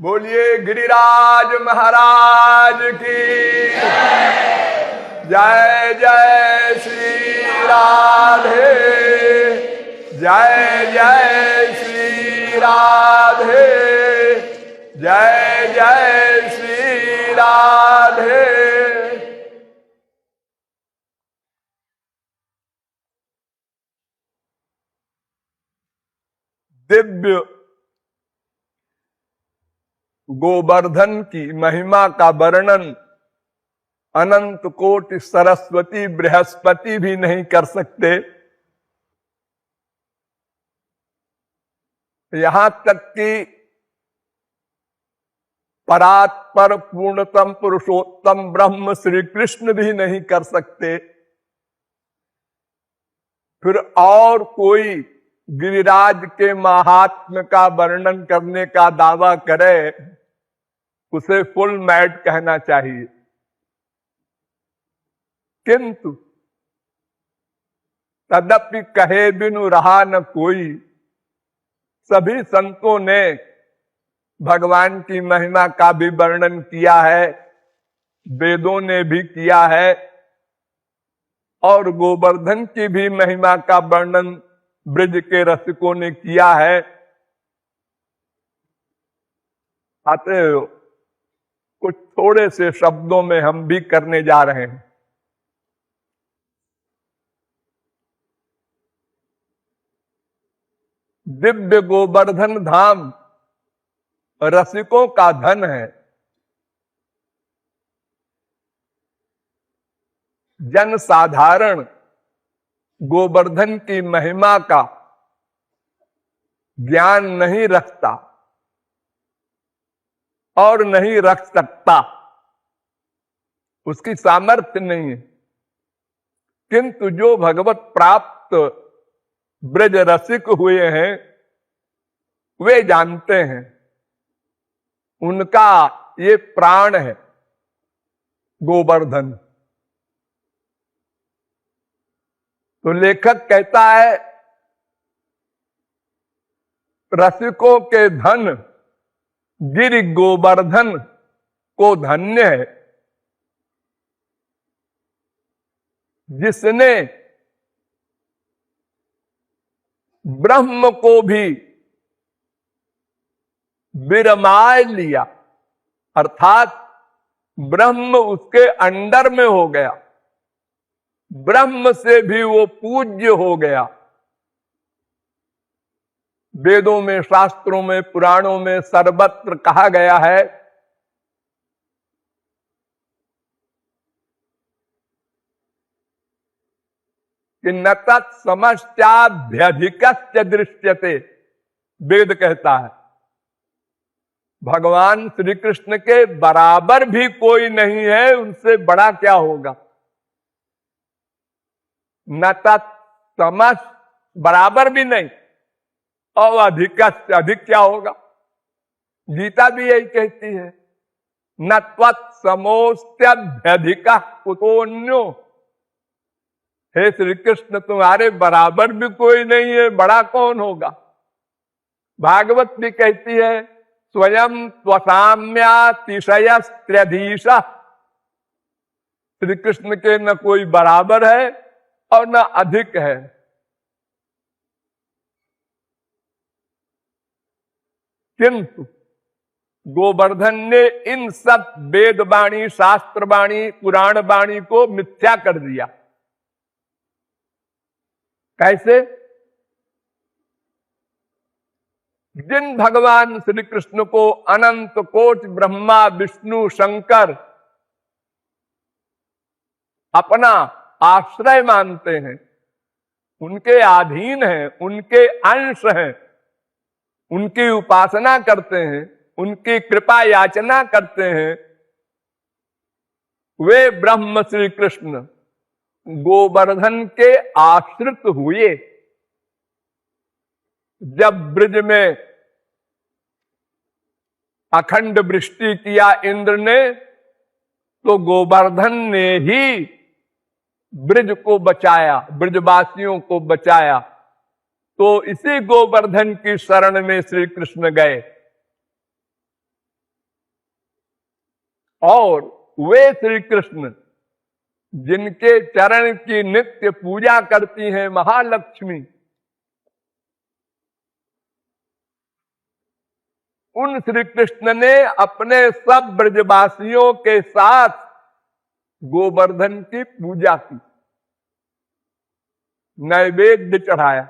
बोलिए गिरिराज महाराज की जय। जय श्री राधे, जय जय श्री राधे, जय जय श्री राधे। दिव्य गोवर्धन की महिमा का वर्णन अनंत कोटि सरस्वती बृहस्पति भी नहीं कर सकते। यहां तक कि परात्पर पूर्णतम पुरुषोत्तम ब्रह्म श्री कृष्ण भी नहीं कर सकते। फिर और कोई गिरिराज के महात्म्य का वर्णन करने का दावा करे, उसे फुल मैड कहना चाहिए। किंतु तदपि कहे बिनु रहा न कोई। सभी संतों ने भगवान की महिमा का भी वर्णन किया है, वेदों ने भी किया है, और गोवर्धन की भी महिमा का वर्णन ब्रज के रसिकों ने किया है। अतः कुछ थोड़े से शब्दों में हम भी करने जा रहे हैं। दिव्य गोवर्धन धाम रसिकों का धन है। जन साधारण गोवर्धन की महिमा का ज्ञान नहीं रखता और नहीं रख सकता, उसकी सामर्थ्य नहीं है। किंतु जो भगवत प्राप्त ब्रज रसिक हुए हैं वे जानते हैं, उनका ये प्राण है गोवर्धन। तो लेखक कहता है रसिकों के धन गिरि गोवर्धन को धन्य है, जिसने ब्रह्म को भी विरमाय लिया, अर्थात ब्रह्म उसके अंडर में हो गया, ब्रह्म से भी वो पूज्य हो गया। वेदों में, शास्त्रों में, पुराणों में सर्वत्र कहा गया है कि न तत्समश्चाभ्यधिकस्य दृश्यते। वेद कहता है भगवान श्री कृष्ण के बराबर भी कोई नहीं है, उनसे बड़ा क्या होगा। न तत्समश्च बराबर भी नहीं, और अधिकस्य अधिक क्या होगा। गीता भी यही कहती है न त्वत्समोस्त्यभ्यधिकः कुतोऽन्यो। हे श्री कृष्ण तुम्हारे बराबर भी कोई नहीं है, बड़ा कौन होगा। भागवत भी कहती है स्वयं त्वसाम्यातिशयस्त्र्यधीश। श्री कृष्ण के न कोई बराबर है और न अधिक है। किंतु गोवर्धन ने इन सब वेद वाणी, शास्त्र वाणी, पुराण वाणी को मिथ्या कर दिया। कैसे? जिन भगवान श्री कृष्ण को अनंत कोटि ब्रह्मा विष्णु शंकर अपना आश्रय मानते हैं, उनके अधीन हैं, उनके अंश हैं, उनकी उपासना करते हैं, उनकी कृपा याचना करते हैं, वे ब्रह्म श्री कृष्ण गोवर्धन के आश्रित हुए। जब ब्रज में अखंड वृष्टि किया इंद्र ने, तो गोवर्धन ने ही ब्रज को बचाया, ब्रजवासियों को बचाया। तो इसी गोवर्धन की शरण में श्री कृष्ण गए। और वे श्री कृष्ण जिनके चरण की नित्य पूजा करती हैं महालक्ष्मी, उन श्री कृष्ण ने अपने सब ब्रजवासियों के साथ गोवर्धन की पूजा की, नैवेद्य चढ़ाया।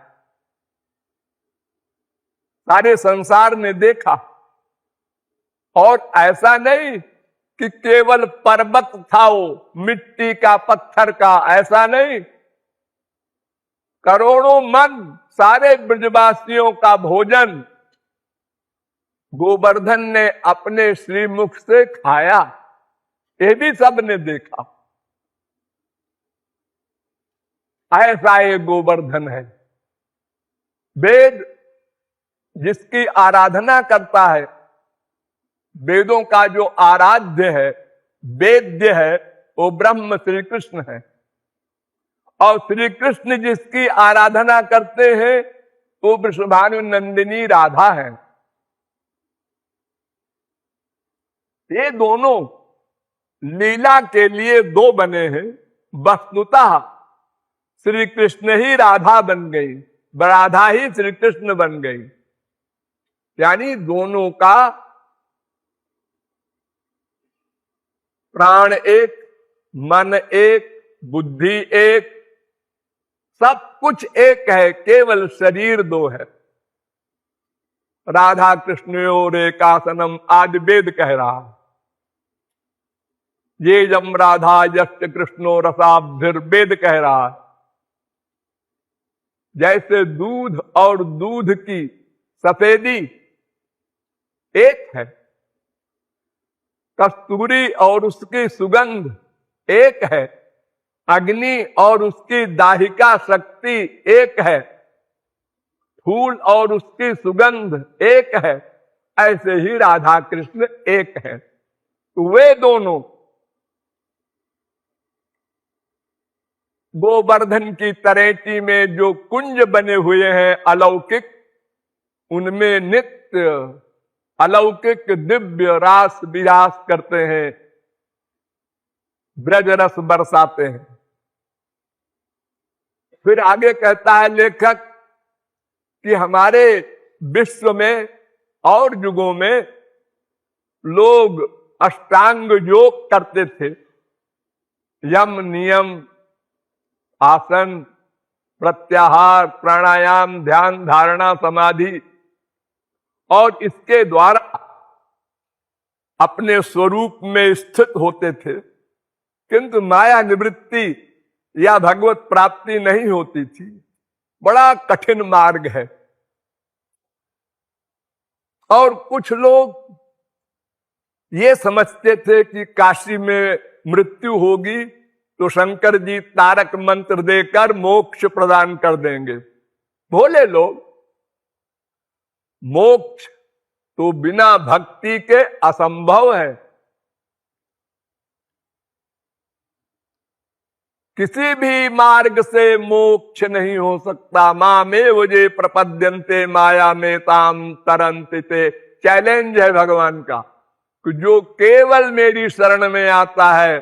सारे संसार ने देखा। और ऐसा नहीं कि केवल पर्वत था वो मिट्टी का, पत्थर का, ऐसा नहीं, करोड़ों मन सारे ब्रजवासियों का भोजन गोवर्धन ने अपने श्रीमुख से खाया। ये भी सबने देखा। ऐसा ये गोवर्धन है। वेद जिसकी आराधना करता है, वेदों का जो आराध्य है, वेद्य है, वो ब्रह्म श्री कृष्ण है। और श्री कृष्ण जिसकी आराधना करते हैं वो वृषभानु नंदिनी राधा है। ये दोनों लीला के लिए दो बने हैं। वस्तुतः श्री कृष्ण ही राधा बन गई, राधा ही श्री कृष्ण बन गई। यानी दोनों का प्राण एक, मन एक, बुद्धि एक, सब कुछ एक है, केवल शरीर दो है। राधा कृष्णयोर एकासनम आदि वेद कह रहा है। ये जम राधा यश्च कृष्णो रसाभिर्वेद कह रहा है। जैसे दूध और दूध की सफेदी एक है, कस्तूरी और उसकी सुगंध एक है, अग्नि और उसकी दाहिका शक्ति एक है, फूल और उसकी सुगंध एक है, ऐसे ही राधा कृष्ण एक है। तो वे दोनों गोवर्धन की तरेटी में जो कुंज बने हुए हैं अलौकिक, उनमें नित्य अलौकिक दिव्य रास विरास करते हैं, ब्रज रस बरसाते हैं। फिर आगे कहता है लेखक कि हमारे विश्व में और युगों में लोग अष्टांग योग करते थे। यम, नियम, आसन, प्रत्याहार, प्राणायाम, ध्यान, धारणा, समाधि, और इसके द्वारा अपने स्वरूप में स्थित होते थे। किंतु माया निवृत्ति या भगवत प्राप्ति नहीं होती थी। बड़ा कठिन मार्ग है। और कुछ लोग ये समझते थे कि काशी में मृत्यु होगी तो शंकर जी तारक मंत्र देकर मोक्ष प्रदान कर देंगे। भोले लोग। मोक्ष तो बिना भक्ति के असंभव है। किसी भी मार्ग से मोक्ष नहीं हो सकता। मामेव ये प्रपद्यन्ते माया में ताम तरन्ति ते। चैलेंज है भगवान का कि जो केवल मेरी शरण में आता है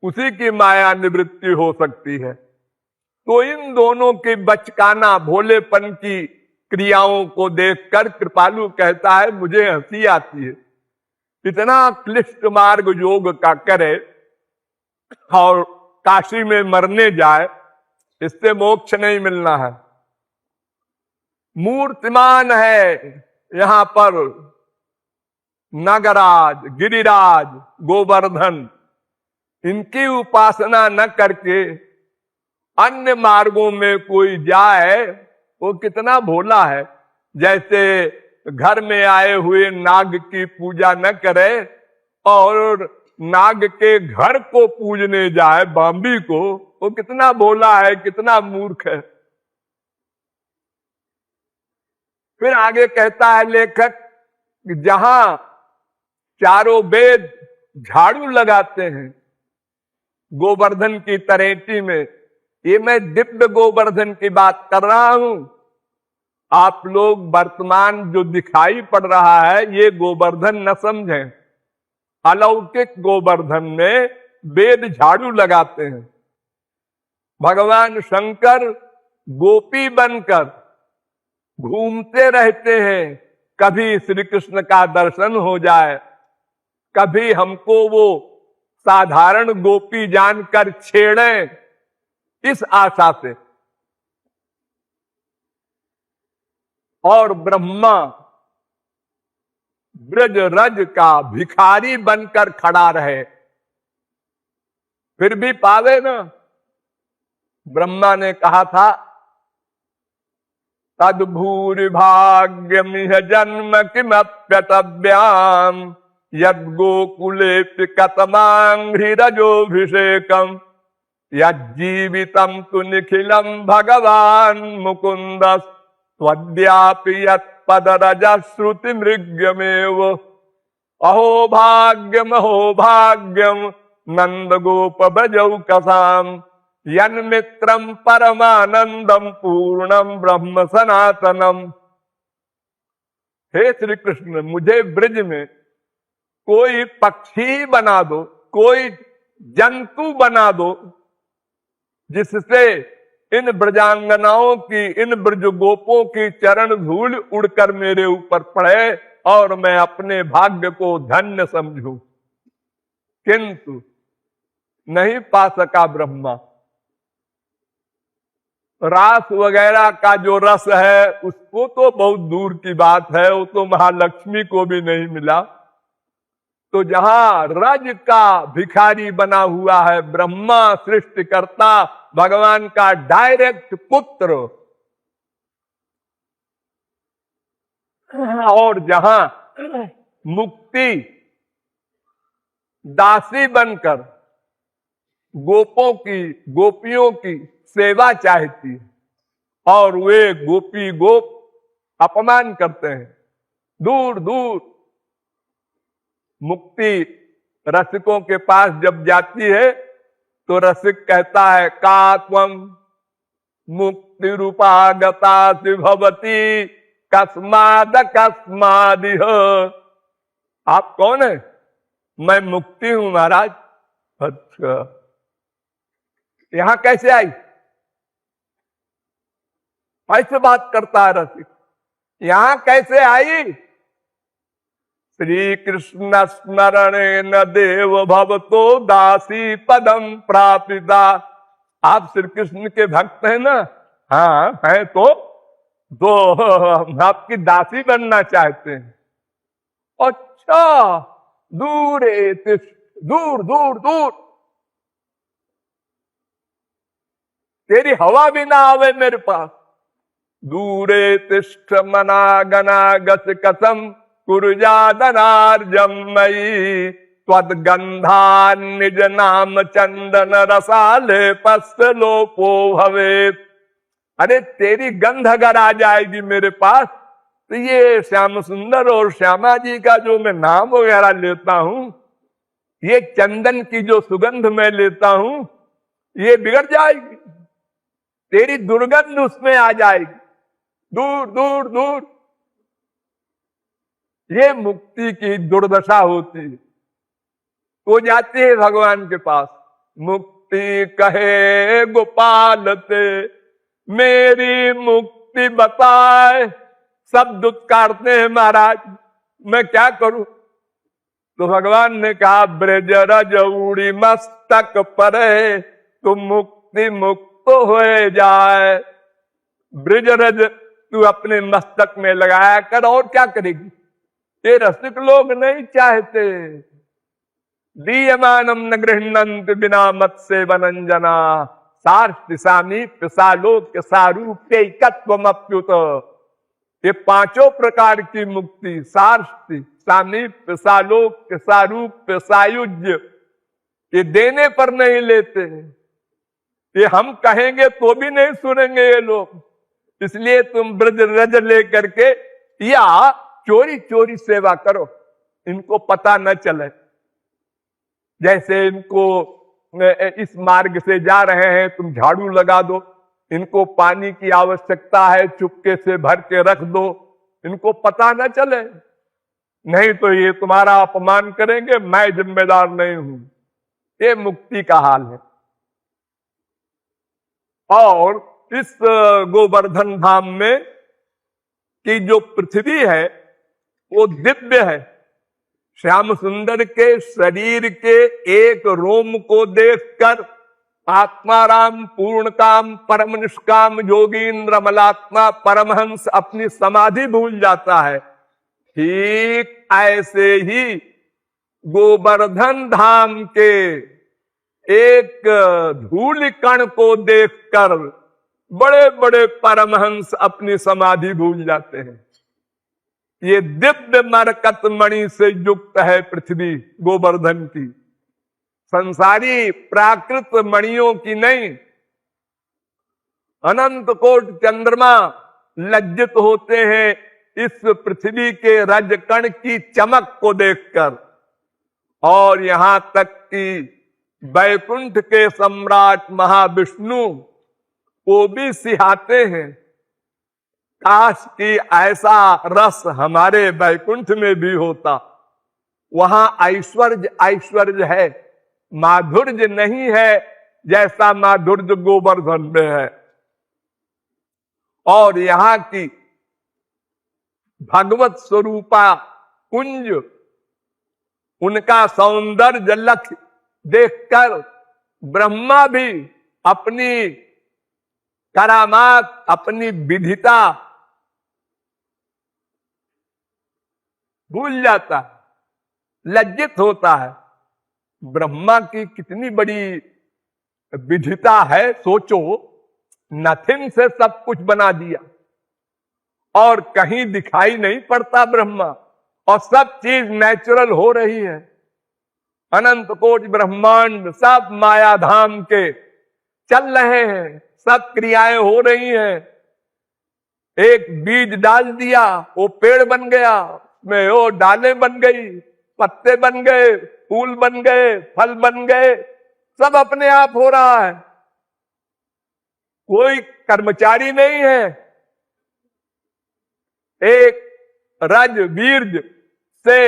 उसी की माया निवृत्ति हो सकती है। तो इन दोनों के बचकाना भोलेपन की क्रियाओं को देखकर कृपालु कहता है मुझे हंसी आती है। इतना क्लिष्ट मार्ग योग का करे और काशी में मरने जाए, इससे मोक्ष नहीं मिलना है। मूर्तिमान है यहां पर नागराज, गिरिराज, गोवर्धन। इनकी उपासना न करके अन्य मार्गों में कोई जाए वो कितना भोला है। जैसे घर में आए हुए नाग की पूजा न करे और नाग के घर को पूजने जाए, बांबी को, वो कितना भोला है, कितना मूर्ख है। फिर आगे कहता है लेखक कि जहां चारों वेद झाड़ू लगाते हैं गोवर्धन की तरेटी में, ये मैं दिव्य गोवर्धन की बात कर रहा हूं। आप लोग वर्तमान जो दिखाई पड़ रहा है ये गोवर्धन न समझें। अलौकिक गोवर्धन में वेद झाड़ू लगाते हैं। भगवान शंकर गोपी बनकर घूमते रहते हैं, कभी श्री कृष्ण का दर्शन हो जाए, कभी हमको वो साधारण गोपी जानकर छेड़ें, इस आशा से। और ब्रह्मा ब्रज रज का भिखारी बनकर खड़ा रहे, फिर भी पावे ना। ब्रह्मा ने कहा था, तद भूरि भाग्यमिह जन्म किमप्यतव्याम यद गोकुले कतमांघ्रि रजोभिषेकम यज्जीवितम तु निखिलम भगवान मुकुंद त्वद्यापि यत्पदरजश्रुति मृग्यमेव अहो भाग्यम नंद गोप ब्रजौकसाम यन्मित्रम परमानंदम पूर्णम ब्रह्म सनातनम। हे श्री कृष्ण, मुझे ब्रज में कोई पक्षी बना दो, कोई जंतु बना दो, जिससे इन ब्रजांगनाओं की, इन ब्रज गोपों की चरण धूल उड़कर मेरे ऊपर पड़े और मैं अपने भाग्य को धन्य समझूं। किंतु नहीं पा सका ब्रह्मा। रास वगैरह का जो रस है उसको तो बहुत दूर की बात है, वो तो महालक्ष्मी को भी नहीं मिला। तो जहां रज का भिखारी बना हुआ है ब्रह्मा, सृष्टिकर्ता, भगवान का डायरेक्ट पुत्र, और जहां मुक्ति दासी बनकर गोपियों की सेवा चाहती है और वे गोपी गोप अपमान करते हैं, दूर दूर। मुक्ति रसिकों के पास जब जाती है तो रसिक कहता है, का त्वं मुक्ति रूपागता भवती कस्माद कस्मादिह। आप कौन है? मैं मुक्ति हूं महाराज। अच्छा, यहां कैसे आई? ऐसे बात करता है रसिक, यहां कैसे आई? श्री कृष्ण स्मरणे न देव भवतो दासी पदम प्रापिता। आप श्री कृष्ण के भक्त हैं ना? हाँ है। तो हम आपकी दासी बनना चाहते हैं। अच्छा, दूर दूर दूर दूर, तेरी हवा भी ना आवे मेरे पास। दूरे तिष्ठ मना गना गस कसम कुरजादनार्जम मयि त्वद्गंधा निज नाम चंदन रसाले पस्य लोपो भवेत्। अरे तेरी गंध अगर आ जाएगी मेरे पास तो ये श्याम सुंदर और श्यामा जी का जो मैं नाम वगैरह लेता हूं, ये चंदन की जो सुगंध मैं लेता हूं, ये बिगड़ जाएगी। तेरी दुर्गंध उसमें आ जाएगी, दूर दूर दूर। ये मुक्ति की दुर्दशा होती है। वो जाती है भगवान के पास, मुक्ति कहे गोपाल ते मेरी मुक्ति बताए। सब दुत्कारते हैं महाराज, मैं क्या करूं? तो भगवान ने कहा, ब्रज रज उड़ी मस्तक परे तुम मुक्ति मुक्त हो जाए। ब्रज रज तू अपने मस्तक में लगाया कर, और क्या करेगी? ये रसिक लोग नहीं चाहते। दीयमानम न गृह्णन्ति बिना मत से वनंजना सार्थ सामी पिसालोक सारूप्यैकत्वमप्युत। ये पांचों प्रकार की मुक्ति, सार्थ सामी पिसालोक सारूप्य सायुज्य, ये देने पर नहीं लेते। ये हम कहेंगे तो भी नहीं सुनेंगे ये लोग। इसलिए तुम ब्रज रज लेकर के या चोरी चोरी सेवा करो, इनको पता न चले। जैसे इनको इस मार्ग से जा रहे हैं, तुम झाड़ू लगा दो, इनको पानी की आवश्यकता है, चुपके से भर के रख दो, इनको पता न चले। नहीं तो ये तुम्हारा अपमान करेंगे, मैं जिम्मेदार नहीं हूं। ये मुक्ति का हाल है। और इस गोवर्धन धाम में की जो पृथ्वी है वो दिव्य है। श्याम सुंदर के शरीर के एक रोम को देखकर आत्माराम पूर्ण काम परम निष्काम योगींद्र मलात्मा परमहंस अपनी समाधि भूल जाता है। ठीक ऐसे ही गोवर्धन धाम के एक धूल कण को देखकर बड़े बड़े परमहंस अपनी समाधि भूल जाते हैं। ये दिव्य मरकत मणि से युक्त है पृथ्वी गोवर्धन की, संसारी प्राकृत मणियों की नहीं। अनंत कोट चंद्रमा लज्जित होते हैं इस पृथ्वी के रजकण की चमक को देखकर, और यहां तक कि वैकुंठ के सम्राट महाविष्णु वो भी सिहाते हैं। काश कि ऐसा रस हमारे वैकुंठ में भी होता। वहां ऐश्वर्य ऐश्वर्य है, माधुर्य नहीं है जैसा माधुर्य गोवर्धन में है। और यहां की भगवत स्वरूपा कुंज, उनका सौंदर्य लक्ष्य देखकर ब्रह्मा भी अपनी करामात, अपनी विधिता भूल जाता है, लज्जित होता है। ब्रह्मा की कितनी बड़ी विधिता है, सोचो, नथिंग से सब कुछ बना दिया और कहीं दिखाई नहीं पड़ता ब्रह्मा, और सब चीज नेचुरल हो रही है। अनंत कोटि ब्रह्मांड सब मायाधाम के चल रहे हैं, सब क्रियाएं हो रही हैं। एक बीज डाल दिया, वो पेड़ बन गया, में वो डालें बन गई, पत्ते बन गए, फूल बन गए, फल बन गए, सब अपने आप हो रहा है। कोई कर्मचारी नहीं है। एक रज बीर्ज से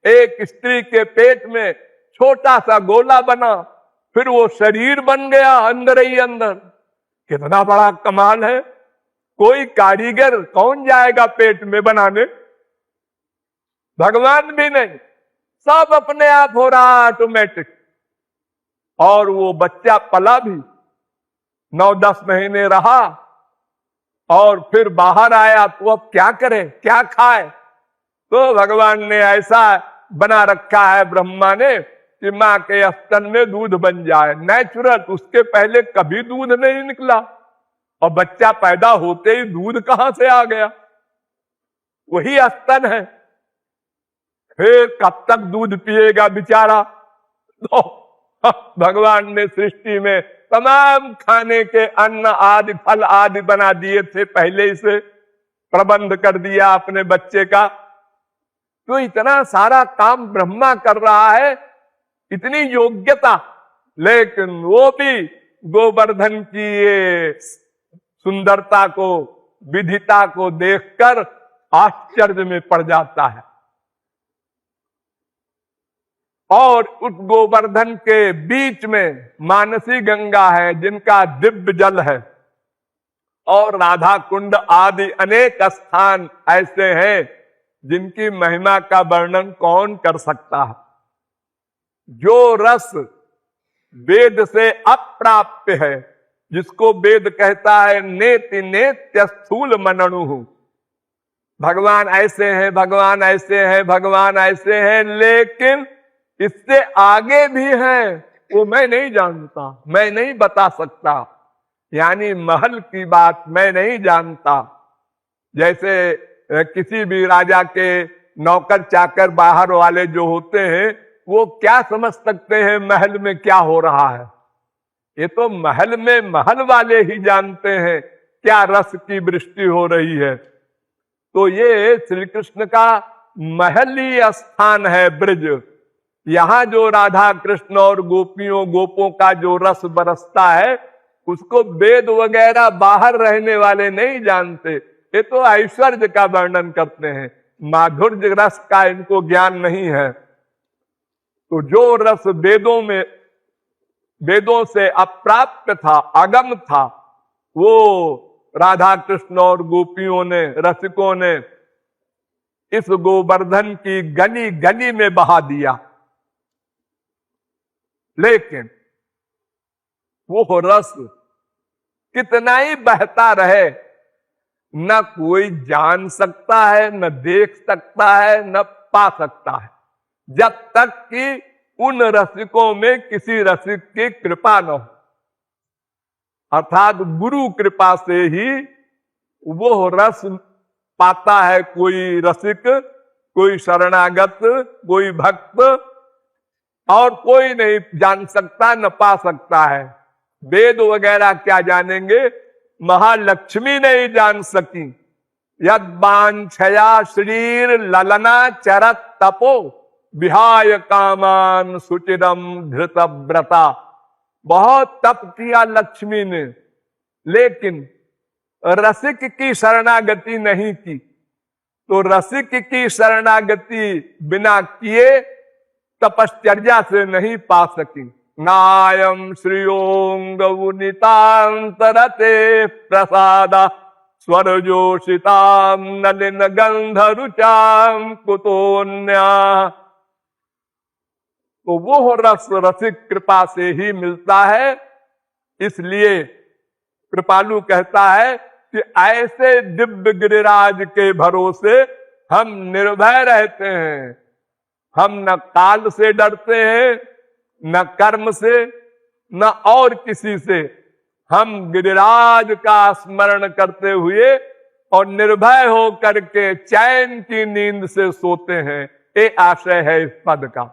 एक स्त्री के पेट में छोटा सा गोला बना, फिर वो शरीर बन गया अंदर ही अंदर। कितना बड़ा कमाल है। कोई कारीगर कौन जाएगा पेट में बनाने, भगवान भी नहीं, सब अपने आप हो रहा ऑटोमेटिक। और वो बच्चा पला भी, 9-10 महीने रहा और फिर बाहर आया, तो अब क्या करे, क्या खाए। तो भगवान ने ऐसा बना रखा है ब्रह्मा ने कि मां के स्तन में दूध बन जाए, नेचुरल। उसके पहले कभी दूध नहीं निकला, और बच्चा पैदा होते ही दूध कहां से आ गया, वही स्तन है। फिर कब तक दूध पिएगा बेचारा। तो भगवान ने सृष्टि में तमाम खाने के अन्न आदि फल आदि बना दिए थे, पहले से प्रबंध कर दिया अपने बच्चे का। तो इतना सारा काम ब्रह्मा कर रहा है, इतनी योग्यता, लेकिन वो भी गोवर्धन की ये सुंदरता को, विधिता को देखकर आश्चर्य में पड़ जाता है। और उस गोवर्धन के बीच में मानसी गंगा है, जिनका दिव्य जल है, और राधा कुंड आदि अनेक स्थान ऐसे हैं जिनकी महिमा का वर्णन कौन कर सकता है। जो रस वेद से अप्राप्य है, जिसको वेद कहता है नेति नेत्य स्थूल मनणु, भगवान ऐसे हैं, भगवान ऐसे हैं, भगवान ऐसे हैं, लेकिन इससे आगे भी हैं, वो मैं नहीं जानता, मैं नहीं बता सकता। यानी महल की बात मैं नहीं जानता। जैसे किसी भी राजा के नौकर चाकर बाहर वाले जो होते हैं, वो क्या समझ सकते हैं महल में क्या हो रहा है। ये तो महल में महल वाले ही जानते हैं क्या रस की वृष्टि हो रही है। तो ये श्री कृष्ण का महली स्थान है ब्रज। यहां जो राधा कृष्ण और गोपियों गोपों का जो रस बरसता है, उसको वेद वगैरह बाहर रहने वाले नहीं जानते। ये तो ऐश्वर्य का वर्णन करते हैं। माधुर्य रस का इनको ज्ञान नहीं है। तो जो रस वेदों से अप्राप्त था, अगम था, वो राधा कृष्ण और गोपियों ने, रसिकों ने इस गोवर्धन की गली गली में बहा दिया। लेकिन वो रस कितना ही बहता रहे, न कोई जान सकता है, न देख सकता है, न पा सकता है, जब तक कि उन रसिकों में किसी रसिक की कृपा न हो। अर्थात गुरु कृपा से ही वो रस पाता है कोई रसिक, कोई शरणागत, कोई भक्त, और कोई नहीं जान सकता, न पा सकता है। वेद वगैरह क्या जानेंगे, महालक्ष्मी नहीं जान सकी। यद वांछया शरीर ललना चरत तपो विहाय कामान सुचिरम धृत व्रता। बहुत तप किया लक्ष्मी ने, लेकिन रसिक की शरणागति नहीं की। तो रसिक की शरणागति बिना किए तपश्चर्या से नहीं पा सकी। नायम श्रियोंग नितांतरते प्रसादा स्वरजोषिताम नलिन गंध रुचाम कुतोन्या। तो वो रस रसिक कृपा से ही मिलता है। इसलिए कृपालु कहता है कि ऐसे दिव्य गिरिराज के भरोसे हम निर्भय रहते हैं। हम न काल से डरते हैं, न कर्म से, न और किसी से। हम गिरिराज का स्मरण करते हुए और निर्भय हो करके चैन की नींद से सोते हैं। ये आशय है इस पद का।